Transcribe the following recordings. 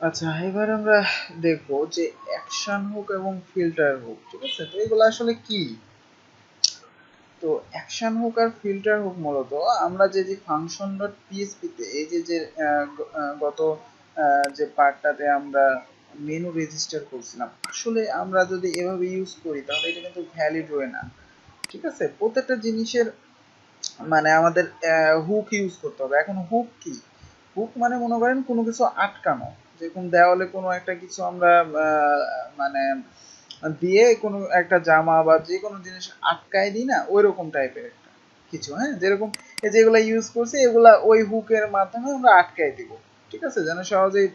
আচ্ছা, এবার আমরা দেখব যে অ্যাকশন হুক এবং ফিল্টার হুক। ঠিক আছে, তো এগুলো আসলে কি? তো অ্যাকশন হুক আর ফিল্টার হুক মূলত আমরা যে ফাংশন ডট পিএসপি তে এই যে গত যে পার্টটাতে আমরা মেনু রেজিস্টার করছিলাম, আসলে আমরা যদি এভাবে ইউজ করি তাহলে এটা কিন্তু ভ্যালিড হয় না। ঠিক আছে, প্রত্যেকটা জিনিসের মানে আমাদের হুক ইউজ করতে হবে। এখন হুক কি? হুক মানে মনে করেন কোনো কিছু আটকানো, যেরকম দেওয়ালে কোনো একটা কিছু আমরা মানে দিয়ে কোনো একটা জামা বা যে কোনো জিনিস আটকায় দিই না, ওই রকম টাইপের একটা কিছু। হ্যাঁ, যেরকম এই যেগুলা ইউজ করছি এগুলা ওই হুকের মাধ্যমে আমরা আটকায় দিব। ঠিক আছে, যেন সহজেই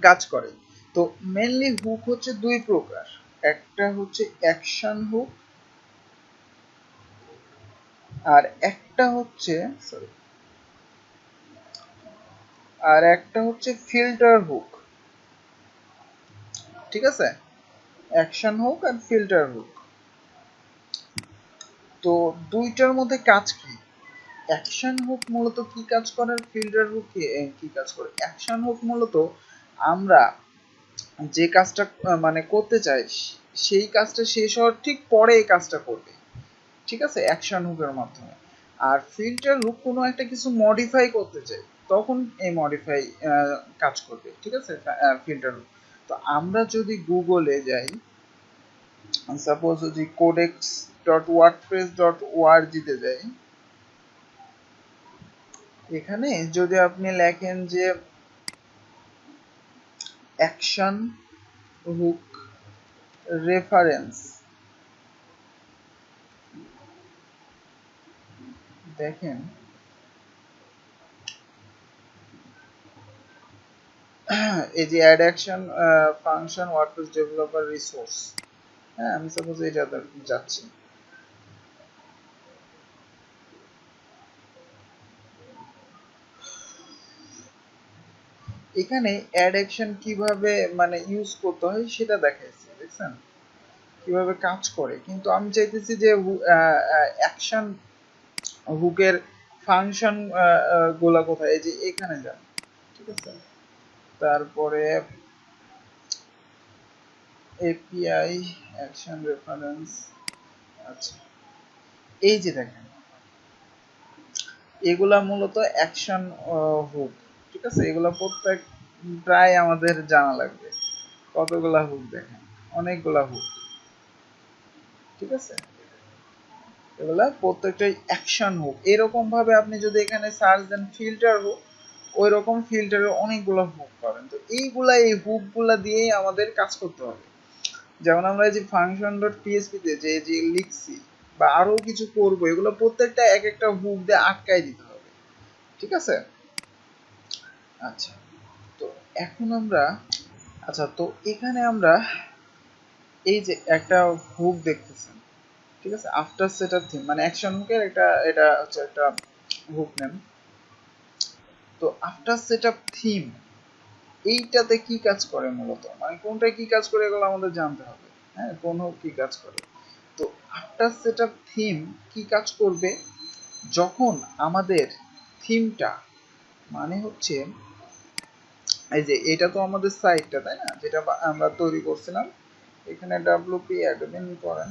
কাজ করে। তো মেনলি হুক হচ্ছে দুই প্রকার। একটা হচ্ছে অ্যাকশন হুক, আর একটা হচ্ছে সরি আর একটা হচ্ছে ফিল্টার হুক। ঠিক আছে, অ্যাকশন হুক আর ফিল্টার হুক। তো দুইটার মধ্যে কাজ কি? অ্যাকশন হুক মূলত কি কাজ করে আর ফিল্টার হুক কি কাজ করে? অ্যাকশন হুক মূলত আমরা যে কাজটা মানে করতে চাই সেই কাজটা শেষ হওয়ার ঠিক পরে এই কাজটা করবে। ঠিক আছে, অ্যাকশন হুকের মাধ্যমে। আর ফিল্টার হুক কোনো একটা কিছু মডিফাই করতে চাই, তখন এই মডিফাই কাজ করবে। ঠিক আছে, ফিল্টার হুক। তো আমরা যদি গুগলে যাই, সাপোজ যদি codex dot WordPress dot ORG তে যাই, এখানে যদি আপনি লেখেন যে অ্যাকশন হুক রেফারেন্স, দেখেন এই যে add action function WordPress developer resource. হ্যাঁ, আমি সাপোজ এটা যাচ্ছি। এখানে অ্যাড অ্যাকশন কিভাবে মানে ইউজ করতে হয় সেটা দেখাইছে, দেখছেন কিভাবে কাজ করে। কিন্তু আমি চাইতেছি যে অ্যাকশন হুকের ফাংশন গুলা কোথায়, এই যে এখানে যান। ঠিক আছে, তারপরে এপিআই অ্যাকশন রেফারেন্স। আচ্ছা, এই যে দেখেন এগুলা মূলত অ্যাকশন হুক। ঠিক আছে, এগুলা প্রত্যেক প্রায় আমাদের জানা লাগবে। কতগুলা হুক দেখেন, অনেকগুলা হুক। ঠিক আছে, এগুলা প্রত্যেকটাই অ্যাকশন হুক। এরকম ভাবে আপনি যদি এখানে সার্চ দেন ফিল্টার হুক, ওই রকম ফিল্টারের অনেকগুলো হুক পাবেন। তো এইগুলা এই হুকগুলা দিয়েই আমাদের কাজ করতে হবে। যেমন আমরা এই যে ফাংশন ডট পিএসপি তে যে লিখছি বা আরো কিছু করবো, এগুলো প্রত্যেকটা এক একটা হুক দিয়ে আটকায় দিতে হবে। ঠিক আছে, আচ্ছা। তো এখন আমরা আচ্ছা, তো এখানে আমরা এই যে একটা হুক দেখতেছেন। ঠিক আছে, আফটার সেটআপ থিম মানে অ্যাকশন হুকের একটা, এটা হচ্ছে একটা হুক নেম। তো আফটার সেটআপ থিম এইটাতে কি কাজ করে মূলত, মানে কোনটা কি কাজ করে এগুলো আমাদের জানতে হবে। হ্যাঁ, কোন হুক কি কাজ করে। তো আফটার সেটআপ থিম কি কাজ করবে? যখন আমাদের থিমটা মানে হচ্ছে এই যে এটা তো আমাদের সাইটটা, তাই না, যেটা আমরা তৈরি করছিলাম। এখানে ডাব্লিউপি অ্যাডমিন করেন।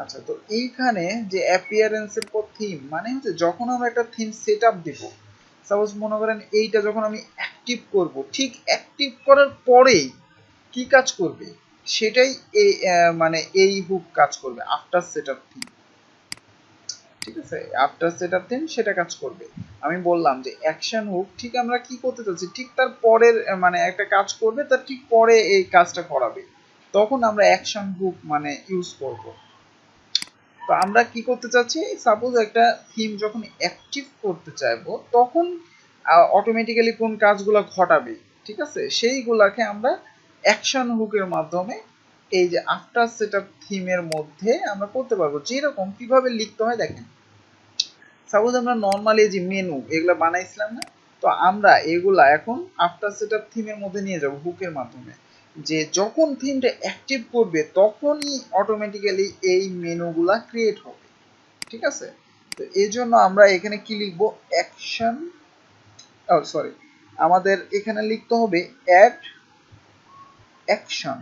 আচ্ছা, তো এইখানে যে অ্যাপিয়ারেন্সের পর থিম মানে হচ্ছে যখন আমরা একটা থিম সেট আপ দিব, সাপোজ মনে করেন এইটা যখন আমি অ্যাক্টিভ করব, ঠিক অ্যাক্টিভ করার পরেই কি কাজ করবে সেটাই এই মানে এই হুক কাজ করবে আফটার সেট আপ থিম। ঠিক আছে, আফটার সেট আপ থিম সেটা কাজ করবে। আমি বললাম যে অ্যাকশন হুক ঠিক আমরা কি করতে চাচ্ছি, ঠিক তার পরের মানে একটা কাজ করবে, তার ঠিক পরে এই কাজটা করাবে, তখন আমরা অ্যাকশন হুক মানে ইউজ করব। তো আমরা কি করতে চাচ্ছি, সাপোজ একটা থিম যখন অ্যাক্টিভ করতে চাইবো তখন অটোমেটিক্যালি কোন কাজগুলো ঘটাবে, ঠিক আছে, সেইগুলাকে আমরা অ্যাকশন হুকের মাধ্যমে এই যে আফটার সেটআপ থিমের মধ্যে আমরা করতে পারবো। যেরকম কিভাবে লিখতে হয় দেখেন, সাপোজ আমরা নর্মালি যে মেনু এগুলা বানাইছিলাম না, তো আমরা এগুলা এখন আফটার সেটআপ থিমের মধ্যে নিয়ে যাব হুকের মাধ্যমে। যে যখন থিমটা অ্যাক্টিভ করবে তখনই অটোমেটিক্যালি এই মেনুগুলা ক্রিয়েট হবে। ঠিক আছে, তো এই জন্য আমরা এখানে কি লিখবো, অ্যাকশন ও সরি, আমাদের এখানে লিখতে হবে অ্যাড অ্যাকশন,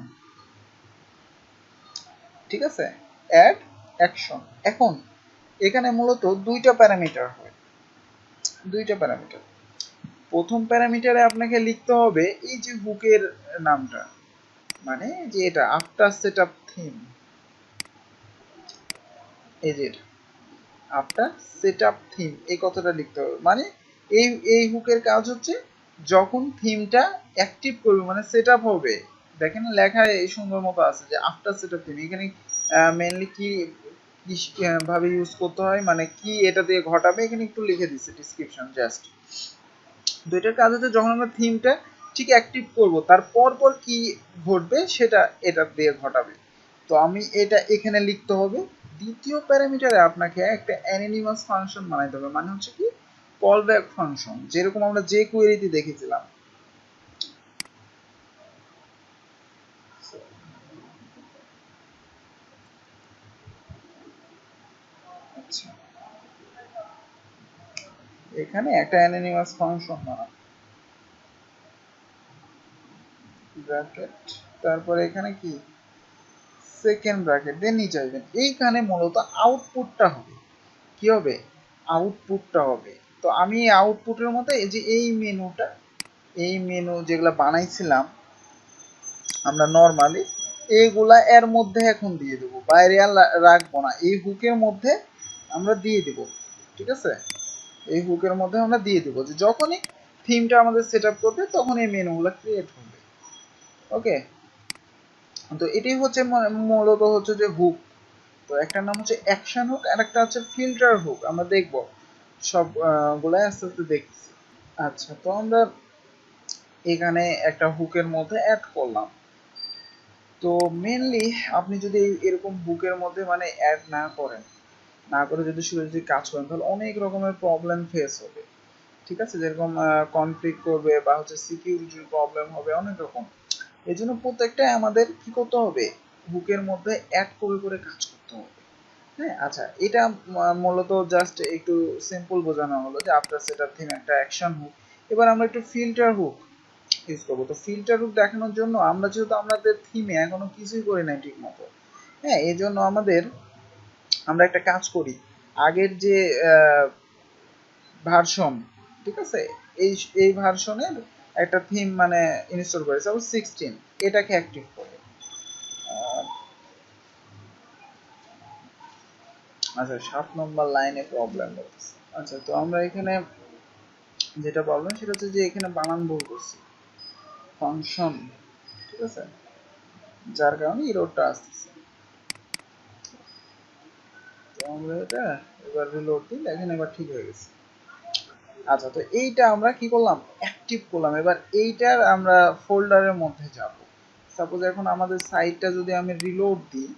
ঠিক আছে, অ্যাড অ্যাকশন। এখন এখানে মূলত দুইটা প্যারামিটার হয়, দুইটা প্যারামিটার। প্রথম প্যারামিটারে আপনাকে লিখতে হবে এই যে হুকের নামটা, মানে যে এটা আফটার সেটআপ থিম, এই যে আফটার সেটআপ থিম এই কথাটা লিখতে হবে। মানে এই এই হুকের কাজ হচ্ছে যখন থিমটা অ্যাক্টিভ করবে মানে সেটআপ হবে, দেখেন লেখা এই সুন্দর মতো আছে যে আফটার সেটআপ থিম। এখানে মেইনলি কি ভাবে ইউজ করতে হয়, মানে কি এটা দিয়ে ঘটাবে, এখানে একটু লিখে দিচ্ছে ডিসক্রিপশন জাস্ট। দুইটার কাজ হচ্ছে যখন আমরা থিমটা ঠিক অ্যাক্টিভ করব তার পর কি ঘটবে সেটা এটা দিয়ে ঘটাবে। তো আমি এটা এখানে লিখতে হবে। দ্বিতীয় প্যারামিটারে আপনাকে একটা অ্যানোনিমাস ফাংশন বানাইতে হবে, মানে হচ্ছে কি কল ব্যাক ফাংশন, যেরকম আমরা যে কোয়েরিতে দেখেছিলাম। আচ্ছা, এখানে একটা অ্যানোনিমাস ফাংশন বানাবো, ব্র্যাকেট, তারপরে এখানে কি সেকেন্ড ব্র্যাকেট দিয়ে নিচে আসবেন। এইখানে মূলত আউটপুটটা হবে, কি হবে, আউটপুটটা হবে। তো আমি আউটপুটের মধ্যে এই যে এই মেনুটা, এই মেনু যেগুলো বানাইছিলাম আমরা নর্মালি, এইগুলা এর মধ্যে এখন দিয়ে দেবো, বাইরে আর রাখবো না, এই হুকের মধ্যে আমরা দিয়ে দেব, ঠিক আছে। এই হুকের মধ্যে আমরা দিয়ে দেবো যে যখনই থিমটা আমাদের সেট আপ করবে তখন এই মেনুগুলো ক্রিয়েট হবে। ওকে, তো এটাই হচ্ছে মূলত হচ্ছে যে হুক। তো একটা নাম হচ্ছে অ্যাকশন হুক আর একটা হচ্ছে ফিল্টার হুক, আমরা দেখবো সব গুলাই আস্তে আস্তে দেখছি। আচ্ছা, তো আমরা এখানে একটা হুকের মধ্যে অ্যাড করলাম। তো মেনলি আপনি যদি এরকম হুকের মধ্যে মানে অ্যাড না করেন, না করে যদি শুধু যদি কাজ করেন তাহলে অনেক রকমের প্রবলেম ফেস হবে, ঠিক আছে, যেরকম কনফ্লিক্ট করবে বা হচ্ছে সিকিউরিটির প্রবলেম হবে অনেক রকম। এই জন্য প্রত্যেকটা আমাদের কি করতে হবে, হুকের মধ্যে অ্যাড করে করে কাজ করতে হবে। হ্যাঁ, আচ্ছা, এটা মূলত জাস্ট একটু সিম্পল বোঝানো হলো যে আফটার সেটআপ থিম একটা অ্যাকশন হুক। এবার আমরা একটু ফিল্টার হুক ইউজ করবো। তো ফিল্টার হুক দেখানোর জন্য আমরা যেহেতু আমাদের থিমে এখনো কিছুই করি নাই ঠিক মতো, হ্যাঁ, এই জন্য আমরা একটা কাজ করি, আগের যে ভার্সন, ঠিক আছে, এই এই ভার্সনের একটা থিম মানে ইনস্টল করে, সাপোজ 16, এটাকে অ্যাক্টিভ করে। আচ্ছা, 7 নম্বর লাইনে প্রবলেম হচ্ছে। আচ্ছা, তো আমরা এখানে যেটা প্রবলেম সেটা হচ্ছে যে এখানে বানান ভুল করছি, ফাংশন, ঠিক আছে, যার কারণে এররটা আসতেছে। তো আমরা এটা এবার রিলোড দিই, দেখেন এবার ঠিক হয়ে গেছে। আচ্ছা, তো এইটা আমরা কি করলাম, অ্যাক্টিভ করলাম। এবার এইটার আমরা ফোল্ডারের মধ্যে যাব। সাপোজ এখন আমাদের সাইটটা যদি আমি রিলোড দিই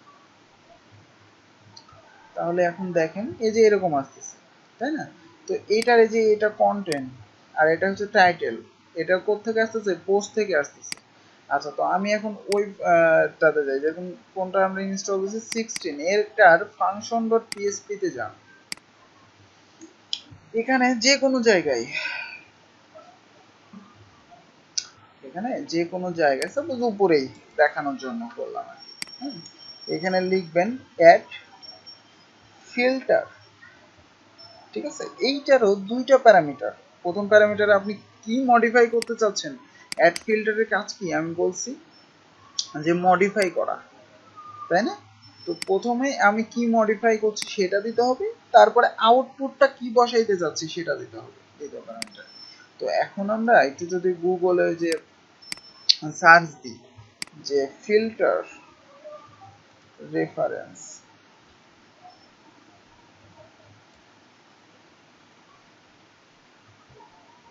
তাহলে এখন দেখেন এই যে এরকম আসতেছে, তাই না। তো এইটার এই যে এটা কন্টেন্ট আর এটা হচ্ছে টাইটেল, এটা কোত্থেকে আসতেছে, পোস্ট থেকে আসতেছে। আচ্ছা, তো আমি এখন ওই টাতে যাই, যেরকম কোনটা আমরা ইনস্টল করেছি 16, এরটার ফাংশন ডট পিএসপি তে যান। এখানে যে কোনো জায়গায়, এখানে যে কোনো জায়গায় সাপোজ উপরেই দেখানোর জন্য করলাম আর কি। এখানে লিখবেন অ্যাড ফিল্টার, ঠিক আছে। এইটারও দুইটা প্যারামিটার। প্রথম প্যারামিটারে আপনি কি মডিফাই করতে চাচ্ছেন, অ্যাড ফিল্টারের কাজ কি আমি বলছি যে মডিফাই করা, তাই না। তো প্রথমে আমি কি মডিফাই করছি সেটা দিতে হবে, তারপরে আউটপুটটা কি বসাইতে যাচ্ছি সেটা দিতে হবে দ্বিতীয় প্যারামিটার। তো এখন আমরা একটু যদি গুগলে যে সার্চ দিই যে ফিল্টার রেফারেন্স,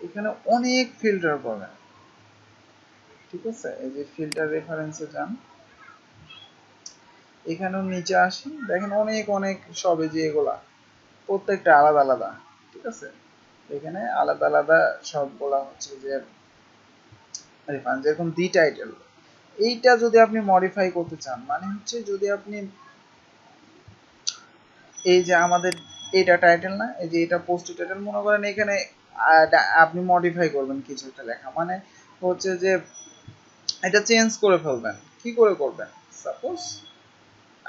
এখানে অনেক ফিল্টার পাবেন, ঠিক আছে। এই যে ফিল্টার রেফারেন্সে যান, এখানেও নিচে আসি, দেখেন অনেক অনেক সবে যে এগুলা প্রত্যেকটা আলাদা আলাদা, ঠিক আছে। এখানে আলাদা আলাদা সবগুলা হচ্ছে যে রেফারেন্স, যেরকম দি টাইটেল, এইটা যদি আপনি মডিফাই করতে চান, মানে হচ্ছে যদি আপনি এই যে আমাদের এটা টাইটেল না, এই যে এটা পোস্ট টাইটেল মনে করেন, এখানে আপনি মডিফাই করবেন কিছু একটা লেখা, মানে হচ্ছে যে এটা চেঞ্জ করে ফেলবেন। কি করে করবেন? সাপোজ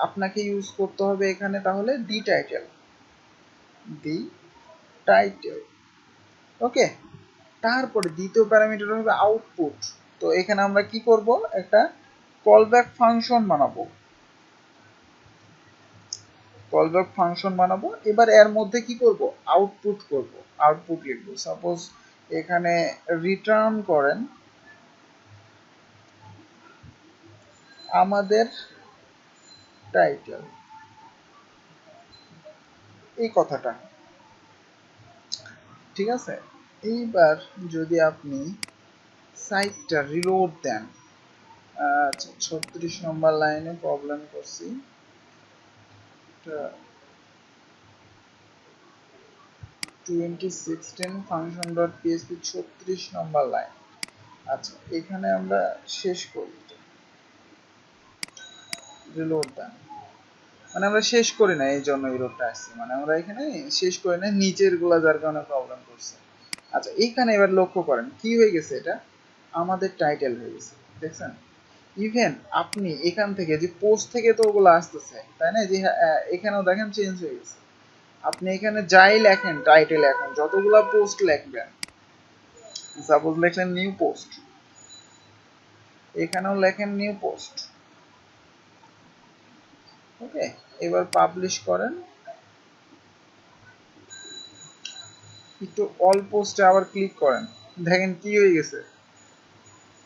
আপনাকে ইউজ করতে হবে এখানে তাহলে দি টাইটেল, দি টাইটেল, ওকে। তারপরে দ্বিতীয় প্যারামিটার হবে আউটপুট। তো এখানে আমরা কি করব, একটা কলব্যাক ফাংশন বানাবো, কলব্যাক ফাংশন বানাবো। এবার এর মধ্যে কি করব, আউটপুট করব, আউটপুট লিখবো। সাপোজ এখানে রিটার্ন করেন আমাদের টাইটেল, এই কথাটা, ঠিক আছে। এইবার যদি আপনি সাইটটা রিলোড দেন, আচ্ছা 36 নম্বর লাইনে প্রবলেম করছি, 2016 function.php 36 নম্বর লাইন। আচ্ছা এখানে আমরা শেষ করি, রিলোড দেন, মানে আমরা শেষ করি না, এই জন্য এররটা আসছে, মানে আমরা এখানে শেষ করি না, নিচের গুলা যার কারণে প্রবলেম করছে। আচ্ছা এইখানে এবার লক্ষ্য করেন কি হয়ে গেছে, এটা আমাদের টাইটেল হয়ে গেছে, দেখছেন। ইভেন আপনি এখান থেকে যে পোস্ট থেকে তো ওগুলো আসতেছে, তাই না, যে এখানেও দেখেন চেঞ্জ হয়ে গেছে। আপনি এখানে যাই লেখেন টাইটেল, এখন যতগুলা পোস্ট লিখবেন, সাপোজ লিখলেন নিউ পোস্ট, এখানেও লেখেন নিউ পোস্ট, ওকে। এবার পাবলিশ করেন, একটু অল পোস্টে আবার ক্লিক করেন, দেখেন কি হয়ে গেছে,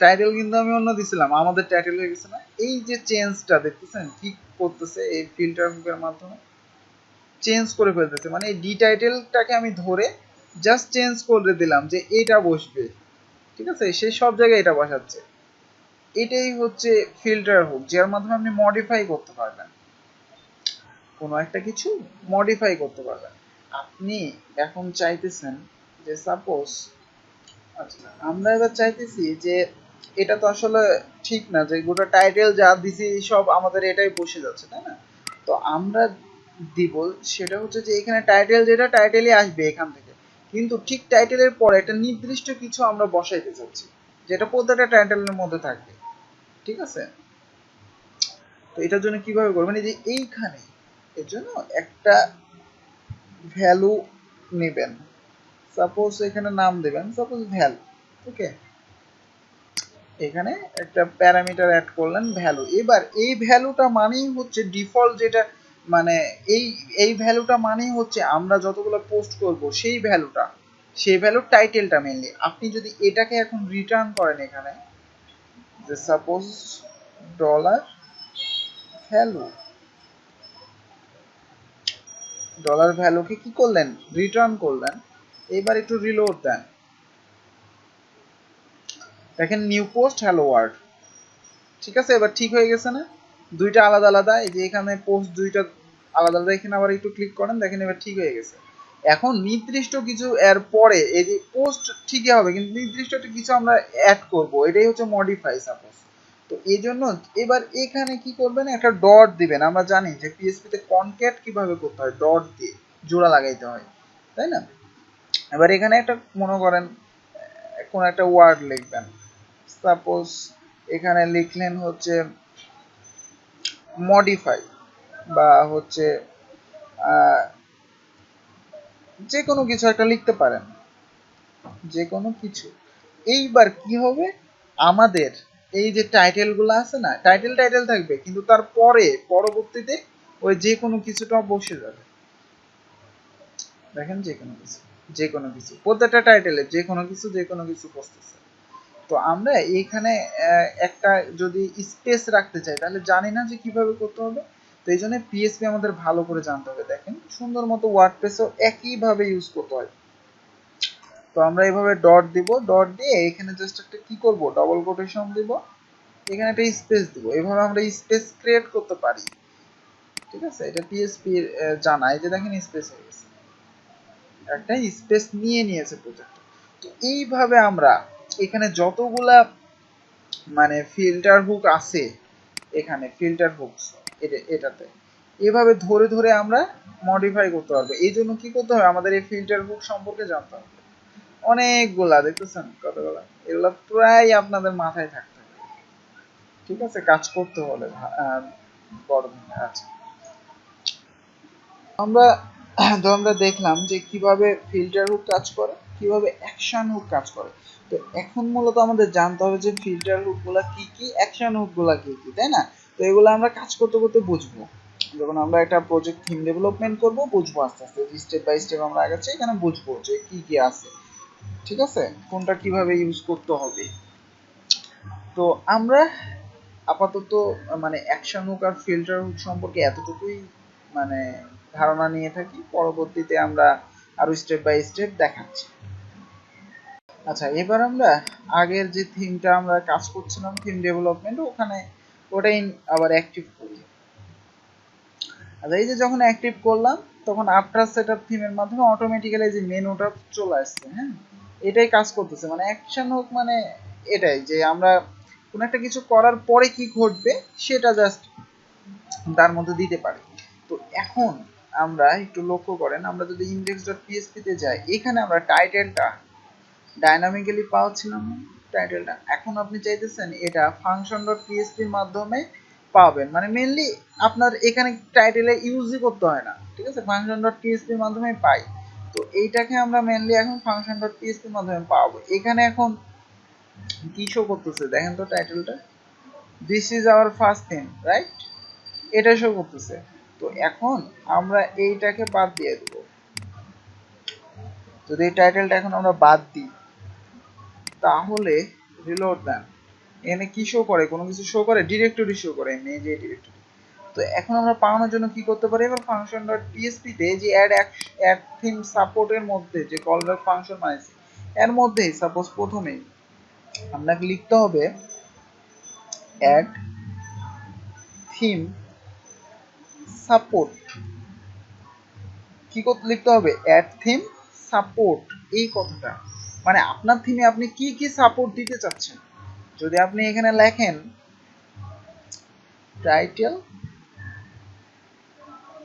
টাইটেল কিন্তু আমি অন্য দিছিলাম, আমাদের টাইটেল হয়ে গেছে না। এই যে চেঞ্জটা দেখতেছেন কি করতেছে, এই ফিল্টার হুকের মাধ্যমে চেঞ্জ করে ফেলতেছে, মানে এই ডি টাইটেলটাকে আমি ধরে জাস্ট চেঞ্জ করে দিলাম যে এটা বসবে, ঠিক আছে, সে সব জায়গায় এটা বসাচ্ছে। এটাই হচ্ছে ফিল্টার হুক, যার মাধ্যমে আপনি মডিফাই করতে পারবেন, কোনো একটা কিছু মডিফাই করতে পারবেন। আপনি এখন চাইতেছেন যে সাপোজ, আচ্ছা আমরা এবার চাইতেছি যে এটা তো আসলে ঠিক না যে গোটা টাইটেল যা দিছি সব আমাদের এটাই বসে যাচ্ছে, তাই না। তো আমরা দিব সেটা হচ্ছে যে এখানে টাইটেল যেটা টাইটেলই আসবে এখান থেকে, কিন্তু ঠিক টাইটেলের পরে একটা নির্দিষ্ট কিছু আমরা বসাইতে চাচ্ছি যেটা প্রত্যেকটা টাইটেলের মধ্যে থাকবে, ঠিক আছে। তো এটার জন্য কিভাবে করবেন, এই যে এইখানে এর জন্য একটা ভ্যালু নেবেন, সাপোজ এখানে নাম দেবেন সাপোজ ভ্যালু, ওকে। এখানে একটা প্যারামিটার অ্যাড করলেন ভ্যালু। এবার এই ভ্যালুটা মানেই হচ্ছে ডিফল্ট যেটা, মানে এই এই ভ্যালুটা মানেই হচ্ছে আমরা যতগুলো পোস্ট করব সেই ভ্যালুটা, সেই ভ্যালুর টাইটেলটা মেনলি। আপনি যদি এটাকে এখন রিটার্ন করেন এখানে, যে সাপোজ ডলার ভ্যালু, ডলার ভ্যালুকে কি করলেন, রিটার্ন করলেন। এবার একটু রিলোড দেন, দেখেন নিউ পোস্ট হ্যালো ওয়ার্ল্ড, ঠিক আছে। এবার ঠিক হয়ে গেছে না, দুইটা আলাদা আলাদা, এই যে এখানে পোস্ট দুইটা আলাদা আলাদা, এখানে আবার একটু ক্লিক করেন, দেখেন এবার ঠিক হয়ে গেছে। এখন নির্দিষ্ট কিছু এর পরে এই যে পোস্ট ঠিকই হবে, কিন্তু নির্দিষ্ট একটা কিছু আমরা অ্যাড করব, এটাই হচ্ছে মডিফাই সাপোজ। তো এই জন্য এবার এখানে কি করবেন, একটা ডট দিবেন। আমরা জানি যে পিএসপি তে কনক্যাট কিভাবে করতে হয়, ডট দিয়ে জোড়া লাগাইতে হয়, তাই না। এবার এখানে একটা মনে করেন কোন একটা ওয়ার্ড লিখবেন, সাপোজ এখানে লিখলেন হচ্ছে মডিফাই, বা হচ্ছে যে কোনো কিছু একটা লিখতে পারেন, যে কোনো কিছু। এইবার কি হবে, আমাদের এই যে টাইটেলগুলো আছে না, টাইটেল টাইটেল থাকবে, কিন্তু তার পরে পরবর্তীতে ওই যে কোনো কিছুটা বসে যাবে, দেখেন যে কোনো কিছু, যে কোনো কিছু প্রত্যেকটা টাইটেলে যে কোনো কিছু, যে কোনো কিছু বসতেছে। তো আমরা এইখানে একটা যদি স্পেস রাখতে চাই তাহলে জানি না যে কিভাবে করতে হবে। তো এই জন্য পিএসপি আমাদের ভালো করে জানতে হবে। দেখেন সুন্দর মতো ওয়ার্ডপ্রেসও একইভাবে ইউজ করতে হয়। তো আমরা এইভাবে ডট দিব, ডট দিয়ে এখানে জাস্ট একটা কি করব, ডবল কোটেশন দিব, এখানে একটা স্পেস দিব। এইভাবে আমরা স্পেস ক্রিয়েট করতে পারি, ঠিক আছে। এটা পিএসপি জানায় যে দেখেন স্পেস হয়ে গেছে, একটা স্পেস নিয়ে নিয়েছে প্রজেক্ট। তো এইভাবে আমরা এখানে যতগুলা মানে ফিল্টার হুক আছে, এখানে ফিল্টার হুকস এটাতে এভাবে ধরে ধরে আমরা মডিফাই করতে পারবো। এই জন্য কি করতে হবে, আমাদের এই ফিল্টার হুক সম্পর্কে জানতে হবে। অনেকগুলা দেখতেছেন কতগুলা, এগুলা প্রায় আপনাদের মাথায় থাকতে হবে, ঠিক আছে, কাজ করতে হলে বড় ধরনের। আচ্ছা, আমরা আমরা দেখলাম যে কিভাবে ফিল্টার হুক কাজ করে, কিভাবে অ্যাকশন হুক কাজ করে। তো এখন মূলত আমাদের জানতে হবে যে ফিল্টার হুক গুলা কি কি, অ্যাকশন হুক গুলা কি কি, তাই না? তো এগুলো আমরা কাজ করতে করতে বুঝবো, যখন আমরা একটা প্রজেক্ট থিম ডেভেলপমেন্ট করব বুঝবো, আস্তে আস্তে স্টেপ বাই স্টেপ আমরা আগাচ্ছি, এখানে বুঝবো যে কি কি আছে, ঠিক আছে, কোনটা কিভাবে ইউজ করতে হবে। তো আমরা আপাতত মানে অ্যাকশন হুক আর ফিল্টার হুক সম্পর্কে এতটুকুই মানে ধারণা নিয়ে থাকি, পরবর্তীতে আমরা আরো স্টেপ বাই স্টেপ দেখাচ্ছি। আচ্ছা, এবার আমরা আগের যে থিমটা আমরা কাজ করছিলাম থিম ডেভেলপমেন্ট, ওখানে ওটাই আবার অ্যাক্টিভ করি। আচ্ছা, এই যে যখন অ্যাক্টিভ করলাম তখন আফটার সেটআপ থিমের মাধ্যমে অটোমেটিক্যালি যে মেনুটা চলে আসছে, হ্যাঁ, এটাই কাজ করতেছে। মানে অ্যাকশন হোক মানে এটাই যে আমরা কোনো একটা কিছু করার পরে কি ঘটবে সেটা জাস্ট তার মধ্যে দিতে পারি। তো এখন আমরা একটু লক্ষ্য করেন, আমরা যদি index.php তে যাই, এখানে আমরা টাইটেলটা ডাইনামিক্যালি পাচ্ছিলাম, টাইটেলটা এখন আপনি চাইতেছেন এটা function.php এর মাধ্যমে পাবেন, মানে মেইনলি আপনার এখানে টাইটেলে ইউজই করতে হয় না, ঠিক আছে, function.php এর মাধ্যমে পাই। তো এইটাকে আমরা মেইনলি এখন function.php এর মাধ্যমে পাবো। এখানে এখন কি শো করতেছে দেখেন তো, টাইটেলটা this is our first theme, right, এটা শো করতেছে। তো এখন আমরা এইটাকে বাদ দিয়ে দেবো, যদি এই টাইটেলটা এখন আমরা বাদ দিই তাহলে রিলোড দেন, এখানে কি শো করে, কোনো কিছু শো করে, ডিরেক্টরি শো করে, এমনি যে ডিরেক্টরি। তো এখন আমরা পাওয়ানোর জন্য কি করতে পারি, এবার function.php তে যে অ্যাড থিম সাপোর্টের মধ্যে যে কলব্যাক ফাংশন বানাইছি, এর মধ্যেই সাপোজ প্রথমেই আপনাকে লিখতে হবে অ্যাড থিম সাপোর্ট। কি করতে লিখতে হবে, অ্যাড থিম সাপোর্ট, এই কথাটা মানে আপনার থিমে আপনি কি কি সাপোর্ট দিতে চাচ্ছেন। যদি আপনি এখানে লেখেন টাইটেল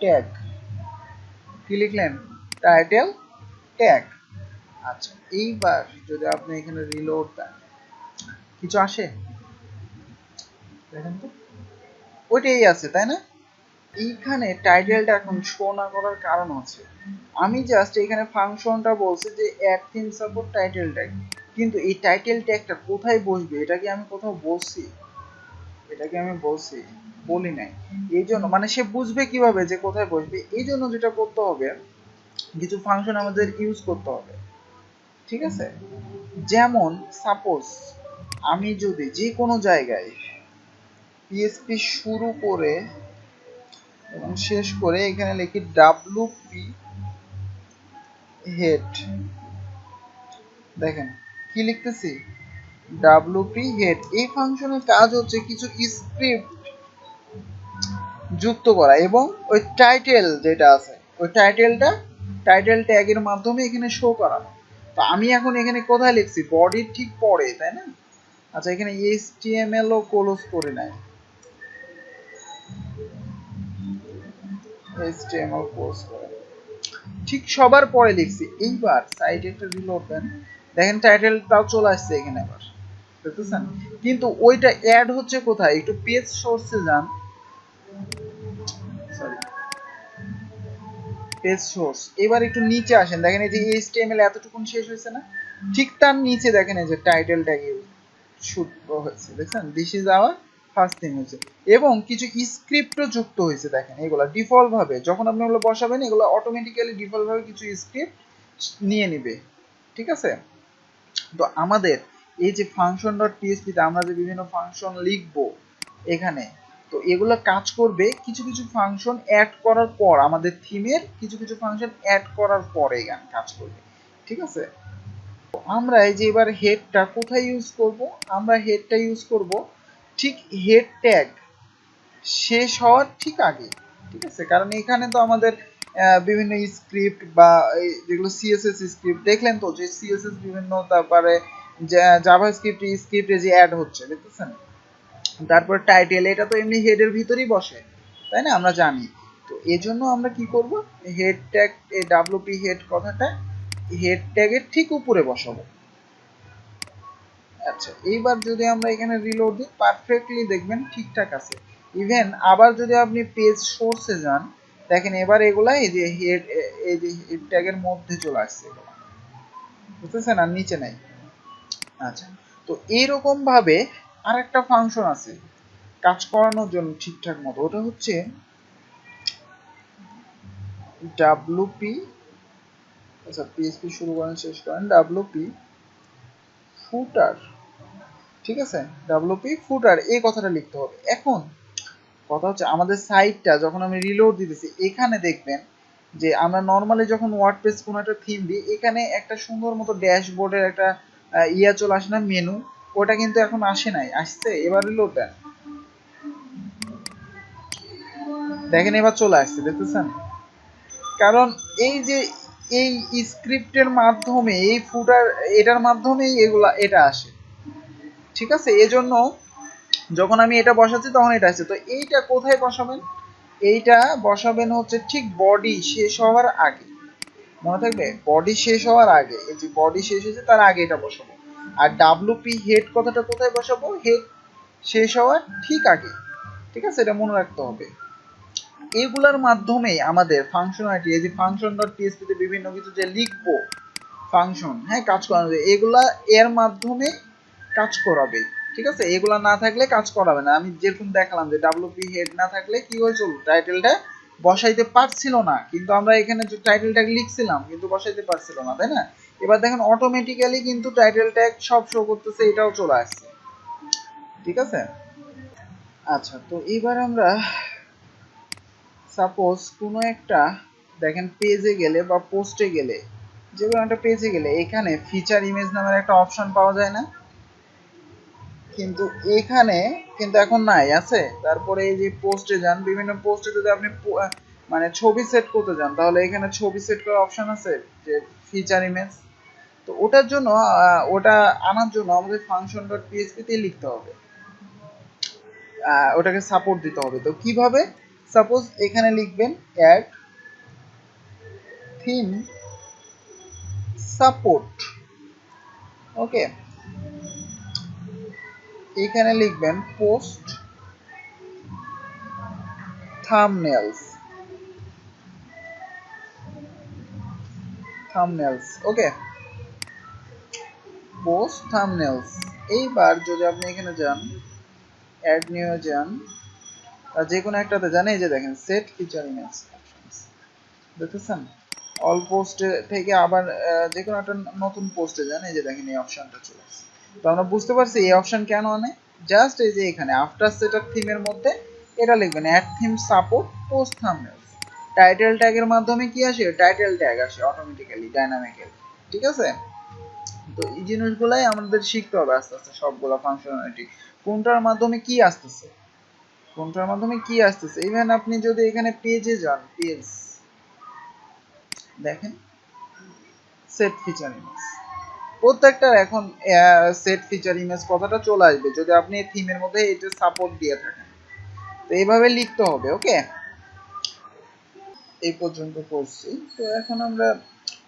ট্যাগ, কি লিখলেন, টাইটেল ট্যাগ। আচ্ছা, এইবার যদি আপনি এখানে রিলোড দেন কিছু আসে, দেখেন তো ওইটাই আছে, তাই না? এইখানে টাইটেলটা এখন শো না করার কারণ আছে, আমি জাস্ট এখানে ফাংশনটা বলছি যে add theme support title tag, কিন্তু এই টাইটেল ট্যাগটা কোথায় বসবে এটা কি আমি কোথাও বলছি, এটাকে আমি বলছি, বলি নাই। এই জন্য মানে সে বুঝবে কিভাবে যে কোথায় বসবে, এই জন্য যেটা করতে হবে কিছু ফাংশন আমাদের ইউজ করতে হবে, ঠিক আছে। যেমন সাপোজ আমি যদি যে কোনো জায়গায় পিএসপি শুরু করে এবং শেষ করে এখানে লিখি ডাব্লুপি হেড, দেখেন কি লিখতেছি, ডাব্লুপি হেড। এই ফাংশনের কাজ হচ্ছে কিছু স্ক্রিপ্ট যুক্ত করা এবং ওই টাইটেল যেটা আছে ওই টাইটেল ট্যাগের মাধ্যমে এখানে শো করানো। তো আমি এখন এখানে কোথায় লিখছি, বডির ঠিক পরে, তাই না? আচ্ছা, এখানে HTML ও ক্লোজ করে নাই, HTML ক্লোজ করে ঠিক সবার পরে লিখছি। এইবার সাইটে একটা রিলোড দেন, দেখেন টাইটেলটাও চলে আসছে এখানে আবার, বুঝতেছেন? কিন্তু ওইটা অ্যাড হচ্ছে কোথায়, একটু পেজ সোর্সে যান, সরি পেজ সোর্স, এবার একটু নিচে আসেন, দেখেন এই যে HTML এতটুকুন শেষ হয়েছে না, ঠিক তার নিচে দেখেন এই যে টাইটেল ট্যাগ শুট হয়েছে, দেখছেন, this is our first thing হয়েছে এবং কিছু স্ক্রিপ্টও যুক্ত হয়েছে, দেখেন এগুলো ডিফল্ট ভাবে যখন আপনি এগুলো বসাবেন এগুলো অটোমেটিক্যালি ডিফল্ট ভাবে কিছু স্ক্রিপ্ট নিয়ে নিবে, ঠিক আছে। তো আমাদের এই যে function.php তে আমরা যে বিভিন্ন ফাংশন লিখবো এখানে, তো এগুলো কাজ করবে কিছু কিছু ফাংশন অ্যাড করার পর, আমাদের থিমের কিছু কিছু ফাংশন অ্যাড করার পরে এখানে কাজ করবে, ঠিক আছে। আমরা এই যে এবার হেডটা কোথায় ইউজ করব, আমরা হেডটা ইউজ করব ঠিক হেড ট্যাগ শেষ হওয়ার ঠিক আগে, ঠিক আছে, কারণ এখানে তো আমাদের বিভিন্ন স্ক্রিপ্ট বা যেগুলো সিএসএস স্ক্রিপ্ট দেখলেন তো যে সিএসএস বিভিন্ন, তারপরে জাভা স্ক্রিপ্টে যে অ্যাড হচ্ছে দেখতেছেন, তারপর টাইটেল, এটা তো এমনি হেডের ভিতরেই বসে, তাই না, আমরা জানি। তো এই জন্য আমরা কি করব, হেড ট্যাগ এই ডাব্লিউপি হেড কথাটা হেড ট্যাগের ঠিক উপরে বসাবো। আচ্ছা, এইবার যদি আমরা এখানে রিলোড দিই, পারফেক্টলি দেখবেন ঠিকঠাক আছে। ইভেন আবার যদি আপনি পেজ সোর্সে যান, দেখেন এবার এগুলা এই যে হেড ট্যাগের মধ্যে চলে আসছে, বুঝতেছেন, আর নিচে নাই। আচ্ছা, তো এইরকম ভাবে আরেকটা ফাংশন আছে কাজ করানোর জন্য ঠিকঠাক মতো, ওটা হচ্ছে ডাব্লুপি। আচ্ছা, পিএইচপি শুরু করেন শেষ করেন, ডাব্লুপি ফুটার। ঠিক আছে, ডাব্লুপি ফুটার এই কথাটা লিখতে হবে। এখন কথা হচ্ছে আমাদের সাইটটা যখন আমি রিলোড দিতেছি, এখানে দেখবেন যে আমরা নর্মালি যখন ওয়ার্ডপ্রেস কোনো একটা থিম দিই, এখানে একটা সুন্দর মতো ড্যাশবোর্ডের একটা ইয়া চলে আসে না, মেনু, ওটা কিন্তু এখন আসে নাই, আসছে। এবার রিলোড দেন, দেখেন এবার চলে আসছে, দেখতেছেন? কারণ এই যে এই স্ক্রিপ্টের মাধ্যমে, এই ফুটার এটার মাধ্যমেই এগুলা এটা আসে। ঠিক আছে, এজন্য যখন আমি এটা বসাচ্ছি তখন এটা আসছে। তো এইটা কোথায় বসাবেন? এইটা বসাবেন হচ্ছে ঠিক বডি শেষ হওয়ার আগে, মনে থাকবে, বডি শেষ হওয়ার আগে। এই যে বডি শেষ হয়েছে তার আগে এটা বসাবো। আর ডাব্লুপি হেড কথাটা কোথায় বসাবো? হেড শেষ হওয়ার ঠিক আগে। ঠিক আছে, এটা মনে রাখতে হবে। এগুলার মাধ্যমে আমাদের ফাংশনালিটি, এই যে ফাংশন ডট পিএসপি তে বিভিন্ন কিছু যে লিখবো ফাংশন, হ্যাঁ, কাজ করানো যায়, এগুলা এর মাধ্যমে কাজ করাবে। ঠিক আছে, এগুলা না থাকলে কাজ করাবে না। আমি যেরকম দেখালাম যে ডাব্লুপি হেড না থাকলে কি হয়েছিল, টাইটেলটা বসাইতে পারছিল না, কিন্তু আমরা এখানে যে টাইটেল ট্যাগ লিখছিলাম কিন্তু বসাইতে পারছিল না, তাই না? এবার দেখেন অটোমেটিক্যালি কিন্তু টাইটেল ট্যাগ সব শো করতেছে, এটাও চলে আসছে। ঠিক আছে। আচ্ছা, তো এবার আমরা সাপোজ কোনো একটা, দেখেন পেজে গেলে বা পোস্টে গেলে, যে কোনো একটা পেজে গেলে এখানে ফিচার ইমেজ নামের একটা অপশন পাওয়া যায় না? কিন্তু এখানে কিন্তু এখন নাই, আছে। তারপরে এই যে পোস্টে যান, বিভিন্ন পোস্টে যদি আপনি মানে ছবি সেট করতে যান, তাহলে এখানে ছবি সেট করার অপশন আছে, যে ফিচার ইমেজ। তো ওটার জন্য ওটা আনার জন্য আমাদের ফাংশন ডট পিএইচপি তে লিখতে হবে, ওটাকে সাপোর্ট দিতে হবে। তো কিভাবে? সাপোজ এখানে লিখবেন অ্যাড থিম সাপোর্ট। ওকে, এখানে লিখবেন পোস্ট থাম্বনেলস, থাম্বনেলস। ওকে, পোস্ট থাম্বনেলস। এইবার যদি আপনি এখানে যান, অ্যাড নিউ যান, যে কোনো একটাতে যান, এই যে দেখেন সেট ফিচার ইমেজ অপশনস, দেখতেছেন? অল পোস্টে থেকে আবার যে কোনো একটা নতুন পোস্টে যান, এই যে দেখেন এই অপশনটা চলে আসছে। তো আমরা বুঝতে পারছি এই অপশন কেন আনে। জাস্ট এই যে এখানে আফটার সেটআপ থিমের মধ্যে এটা লিখবেন add theme support post thumbnails. Title ট্যাগের মাধ্যমে কি আসে? টাইটেল ট্যাগ আসে অটোমেটিক্যালি, ডাইনামিক্যালি। ঠিক আছে, তো এই জিনিসগুলাই আমাদের শিখতে হবে আস্তে আস্তে, সবগুলো ফাংশনালিটি কোনটার মাধ্যমে কি আসতেছে, কোনটার মাধ্যমে কি আসতেছে। ইভেন আপনি যদি এখানে পেজে যান, পেজ দেখেন সেট ফিচার ইমেজ, প্রত্যেকটার এখন সেট ফিচার ইমেজ কথাটা চলে আসবে যদি আপনি থিমের মধ্যে এটা সাপোর্ট দিয়ে থাকেন। তো এইভাবে লিখতে হবে। ওকে, এই পর্যন্ত করছি। তো এখন আমরা